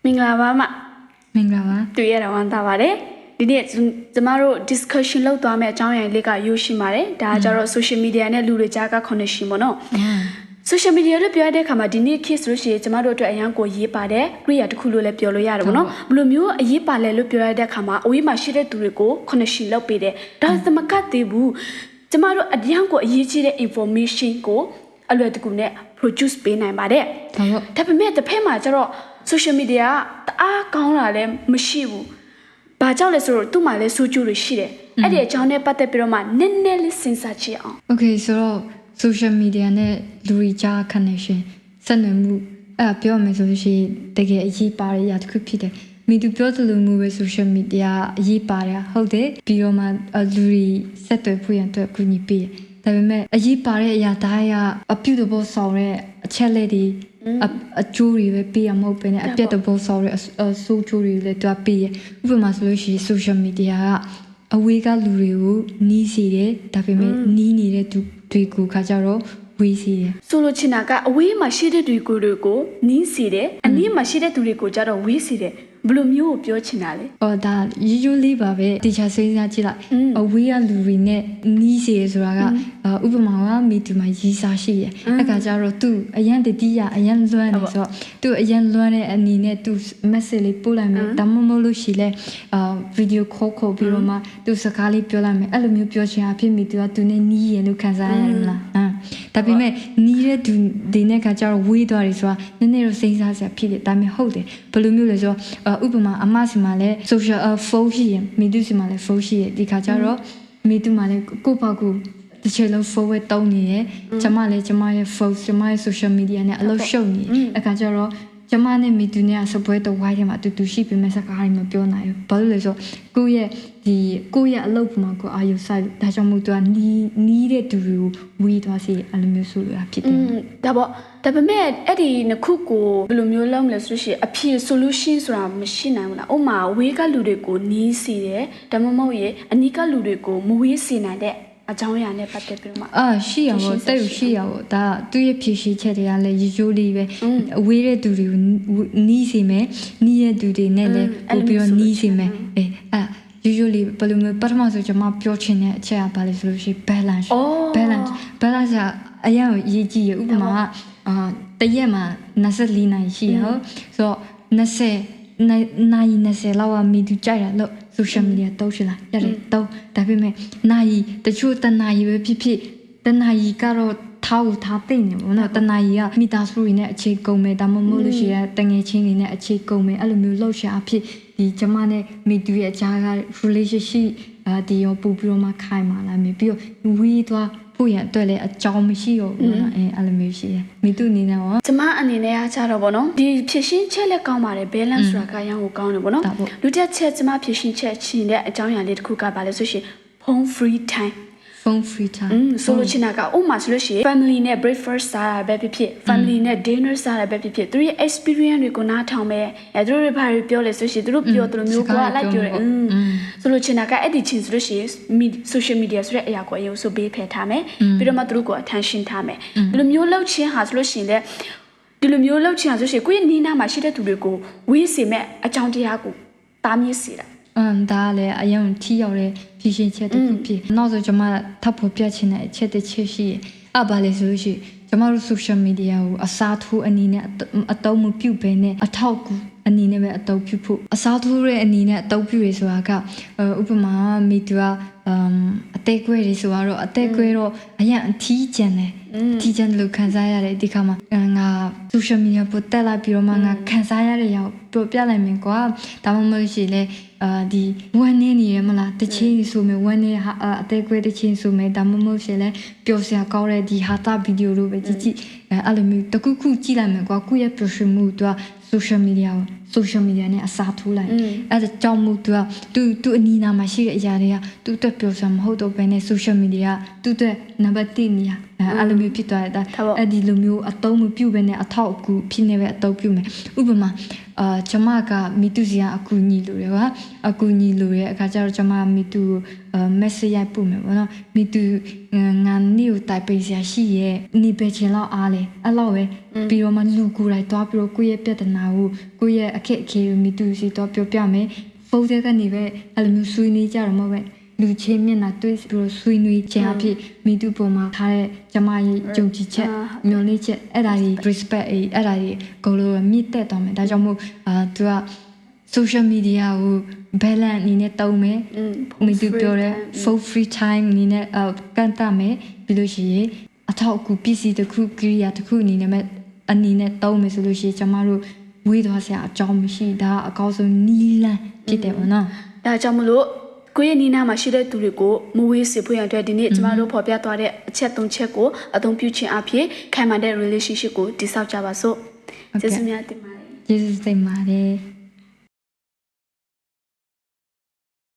မင်္ဂလာပါမ မင်္ဂလာပါ တွေ့ရတာဝမ်းသာပါတယ်ဒီနေ့ကျမတို့ discussion လုပ်သွားမယ့်အကြောင်းအရာလေးကယူရှိပါတယ်ဒါကကြတော့ social media နဲ့လူတွေကြားက connection ပေါ့နော် social media လို့ပြောရတဲ့အခါမှာဒီနေ့ case လို့ရှိရင်ကျမတို့အတွက်အရန်ကိုရေးပါတယ် creator တစ်ခုလို့လည်းပြောလို့ရတယ်ပေါ့နော်ဘယ်လိုမျိုးအရေးပါလဲလို့ပြောရတဲ့အခါမှာအဝေးမှာရှိတဲ့သူတွေကို connection လုပ်ပေးတယ်ဒါသမကတ်သေးဘူးကျမတို့အရန်ကိုအရေးကြီးတဲ့ information ကိုအလွယ်တကူနဲ့ produce ပေးနိုင်ပါတယ်ဒါပေမဲ့တစ်ဖက်မှာကျတော့ social media ကတအားကောင်းတာလည်းမရှိဘူးဘာကြောင့်လဲဆိုတော့သူ့မှာလည်းစိုးကျိုးတွေရှိတယ်အဲ့ဒီအကြောင်းနဲ့ပတ်သက်ပြီးတော့မှနည်းနည်းလေးစဉ်းစားကြည့်အောင် Okay ဆိုတော့ social media နဲ့လူတွေကြား connection ဆက်နွယ်မှုအဲ့ဒါပြောမယ်ဆိုလို့ရှိရင်တကယ်အရေးပါတဲ့အရာတစ်ခုဖြစ်တယ်မိသူပြောသလိုမျိုးပဲ social media အရေးပါတယ်ဟုတ်တယ်ပြီးတော့မှလူတွေဆက်သွယ်ဖို့ရန်အတွက်ကူညီပေးတယ်ဒါပေမဲ့အရေးပါတဲ့အရာတိုင်းကအပြုတ်တဘောဆောင်တဲ့အချက်လက်တွေအကျိုးတွေပဲပေးရမဟုတ်ပဲနဲ့အပြတ်တဘောဆောင်တဲ့အဆိုးကျိုးတွေလည်းတွားပေးရဥပမာဆိုလို့ရှိရင် social media ကအဝေးကလူတွေကိုနီးစေတယ်ဒါပေမဲ့နီးနေတဲ့သူတွေကိုခါကြတော့ဝေးစေတယ် ဆိုလိုချင်တာကအဝေးမှာရှိတဲ့သူတွေကိုနီးစေတယ်အနီးမှာရှိတဲ့သူတွေကိုကြတော့ဝေးစေတယ်ဘယ်လိုမျိုးကိုပြောချင်တာလဲ အော်ဒါရိုးရိုးလေးပါပဲတေချာစဉ်းစားကြည့်လိုက်အဝေးကလူတွေနဲ့နီးစေဆိုတာကဥပမာကမိသူမှာရီးစားရှိတယ်အဲ့ကကြတော့သူအရန်တတိယအရန်လွမ်းနေဆိုတော့သူအရန်လွမ်းတဲ့အနေနဲ့သူ message လေးပို့လိုက်မယ်ဒါမှမဟုတ်လို့ရှိလဲvideo call ခေါ်ပြီးတော့မှသူစကားလေးပြောလိုက်မယ်အဲ့လိုမျိုးပြောချင်အဖြစ်မိသူကသူနဲ့နီးရင်လို့ခံစားရတယ်မလားဒါပေမဲ့နီးတဲ့သူဒီနဲ့ကကြတော့ဝေးသွားတယ်ဆိုတာနည်းနည်းတော့စဉ်းစားစရာဖြစ်တယ်ဒါပေမဲ့ဟုတ်တယ်ဘယ်လိုမျိုးလဲဆိုတော့ဥပမာအမစီမှာလည်း social phone ရှိရင်မိသူစီမှာလည်း phone ရှိရဒီခါကျတော့မိသူမှာလည်းကိုပေါ့ကိုတစ်ချိန်လုံး phone ဝဲတုံးနေရကျမလည်းကျမရဲ့ phone ကျမရဲ့ social media နဲ့အလုပ်ရှုပ်နေအခါကျတော့ကျမနဲ့မိသူနဲ့စပွဲတော့ဝိုင်းထဲမှာတူတူရှိပေမဲ့စကားတွေမပြောနိုင်ဘူးဘာလို့လဲဆိုကိုယ့်ရဲ့အလုပ်မှာကိုအာရုံစိုက်ဒါကြောင့်မို့သူကနီးတဲ့သူတွေကိုဝေးသွားစေအဲ့လိုမျိုးဆိုလို့ဖြစ်တယ်ဒါပေါ့ဒါပေမဲ့အဲ့ဒီနှစ်ခုကိုဘယ်လိုမျိုးလုပ်မလဲဆိုရှင်အဖြေ solution ဆိုတာမရှိနိုင်ဘူးလားဥပမာဝေးကလူတွေကိုနီးစေတယ်ဒါမှမဟုတ်ရေအနီးကလူတွေကိုမဝေးစေနိုင်တဲ့အကြောင်းအရာနဲ့ပတ်သက်ပြီးတော့မှရှိရပါတိတ်ရှိရပါဒါသူ့ရဲ့ဖြည့်ရှိချက်တွေကလည်းရိုးလေးပဲအဝေးတဲ့သူတွေကိုနီးစေမယ်နီးတဲ့သူတွေနဲ့လည်းပို့ပြီးတော့နီးစေမယ်ရိုးလေးဘယ်လိုမျိုးပထမဆိုကျွန်မပြောချင်တဲ့အချက်ကဘာလဲဆိုလို့ရှိရင် balance ကအရင်ရေးကြည့်ရဥပမာတရက်မှာ24နိုင်ရှိရဟုတ်ဆိုတော့20လောက်ကမိသူကြိုက်တာလို့ social media တုံးချလာရတယ်တုံးဒါပေမဲ့နိုင်တချို့တနာရီပဲဖြစ်တနာရီကတော့ထားသိနေပေါ့နော်တနာရီကမိသားစုတွေနဲ့အခြေကုန်မယ်ဒါမှမဟုတ်လို့ရှိရင်တငယ်ချင်းတွေနဲ့အခြေကုန်မယ်အဲ့လိုမျိုးလှုပ်ရှားဖြစ်ဒီကျမနဲ့မိသူရဲ့အကြားက relationship ဒီရောပို့ပြီးတော့မှခိုင်မာလာမယ်ပြီးတော့ဝေးသွားဖို့ရအတွက်လည်းအကြောင်းမရှိတော့ဘူးနော်အဲ့လိုမျိုးရှိတယ်မိသူအနေနဲ့ရောကျမအနေနဲ့အားကြတော့ဗောနော်ဒီဖြစ်ရှင်းချက်လက်ကောင်းပါတယ် balance ဆိုတာကရန်ကိုကောင်းတယ်ဗောနော်လူတစ်ချက်ကျမဖြစ်ရှင်းချက်ချင်းတဲ့အကြောင်းအရာလေးတစ်ခုကပါလဲဆိုရှင် phone free time phone free time ဆိုလိုချင်တာကဥမာဆိုလို့ရှိရင် family နဲ့ breakfast စားတာပဲဖြစ် family နဲ့ dinner စားတာပဲဖြစ်သူတို့ရဲ့ experience တွေကိုနားထောင်မယ်သူတို့တွေဘာတွေပြောလဲဆိုရှင်သူတို့ပြောတယ်လို့မျိုးကလိုက်ပြောတယ်ဆိုလိုချင်တာကအဲ့ဒီချင်းဆိုလို့ရှိရင် social media ဆိုတဲ့အရာကိုအရင်ဆိုပေးဖယ်ထားမယ်ပြီးတော့မှသူတို့ကို attention ထားမယ်ဒီလိုမျိုးလောက်ချင်းဟာဆိုလို့ရှိရင်လည်းဒီလိုမျိုးလောက်ချင်းဟာဆိုရှင်ကိုယ့်ရဲ့နီးနားမှာရှိတဲ့သူတွေကိုဝေးစေမဲ့အကြောင်းတရားကိုတားမြစ်စေတာဒါလည်းအရင်ထီရောက်တဲ့ဖြည့်ရှင်ချက်တစ်ခုဖြစ်နောက်ဆိုကျွန်မထပ်ဖို့ပြချင်တဲ့အချက်တစ်ချက်ရှိရဘာလဲဆိုလို့ရှိရင်ကျွန်မတို့ social media ကိုအစားထိုးအနေနဲ့အသုံးမပြုဘဲနဲ့အထောက်ကူအနေနဲ့ပဲအသုံးပြုဖို့အစားထိုးတဲ့အနေနဲ့အသုံးပြုရဆိုတာကဥပမာမိသူကအသေးကွဲတွေဆိုတော့အသေးကွဲတော့အရင်အထီးကျန်တယ်အထီးကျန်လို့ခံစားရတယ်ဒီခါမှာငါ social media ပေါ်တက်လာပြီးတော့မှငါခံစားရတဲ့ရောက်ပြောပြလိုက်မယ်ကွာဒါမှမဟုတ်ရှိလေဒီဝမ်းနေနေရမလားတချင်းဆိုမယ်ဝမ်းနေအသေးကွဲတချင်းဆိုမယ်ဒါမှမဟုတ်ရှိလေပျော်စရာကောင်းတဲ့ဒီဟာတာဗီဒီယိုလိုပဲကြည့်အဲ့လိုမျိုးတခုခုကြည့်လိုက်မယ်ကွာကိုယ့်ရဲ့ pressure မှုသူက social media နဲ့အစားထိုးလိုက်အဲ့ဒါကြောင့်မို့သူအနီးနားမှာရှိတဲ့အရာတွေကသူ့အတွက်ပြောစရာမဟုတ်တော့ဘဲနဲ့ social media သူ့အတွက်နံပါတ်1နေရာအဲ့လိုမျိုးဖြစ်သွားတာအဲ့ဒီလိုမျိုးအသုံးမပြုဘဲနဲ့အထောက်အကူဖြစ်နေပဲအသုံးပြုမယ်ဥပမာကျမကမိသူစီကအကူညီလို့ရပါ အကူညီလိုရဲ့အခါကျတော့ကျမမီတူ message ရိုက်ပို့မယ်ပေါ့နော်မီတူငါနေကိုတိုင်ပေးစရာရှိရဲ့နေပဲချင်တော့အားလေအဲ့လောက်ပဲပြီးတော့မှလူကိုယ်တိုင်တွားပြီးတော့ကိုယ့်ရဲ့ပြဿနာကိုကိုယ့်ရဲ့အခက်အခဲကိုမီတူစီတော့ပြောပြမယ်ဖုန်းထဲကနေပဲအဲ့လိုမျိုးဆွေးနွေးကြတော့မဟုတ်ပဲလူချင်းမျက်နှာတွေ့ပြီးတော့ဆွေးနွေးခြင်းအဖြစ်မီတူပေါ်မှာထားတဲ့ကျမရဲ့ယုံကြည်ချက်မျှော်လင့်ချက်အဲ့ဒါကြီး respect အဲ့ဒါကြီးကိုလိုမြင့်တက်သွားမယ်ဒါကြောင့်မို့သူက social media ကို balance အနေနဲ့တုံးမယ်မီတူပြောတဲ့ full free time အနေနဲ့ကန်တာမယ်ပြီးလို့ရှိရင်အထောက်အကူပစ္စည်းတစ်ခုကိရိယာတစ်ခုအနေနဲ့တုံးမယ်ဆိုလို့ရှိရင်ကျမတို့ဝေးသွားစရာအကြောင်းမရှိဒါအကောင်းဆုံးနီးလန်းဖြစ်တယ်ပေါ့နော် ဒါကြောင့်မလို့ကိုယ့်ရဲ့နီးနားမှာရှိတဲ့သူတွေကိုမဝေးစေဖို့ရတဲ့ဒီနေ့ကျမတို့ဖော်ပြသွားတဲ့အချက်၃ချက်ကိုအသုံးပြုခြင်းအဖြစ်ခိုင်မာတဲ့ relationship ကိုတည်ဆောက်ကြပါစို့ကျေးဇူးများတင်ပါတယ် ကျေးဇူးတင်ပါတယ်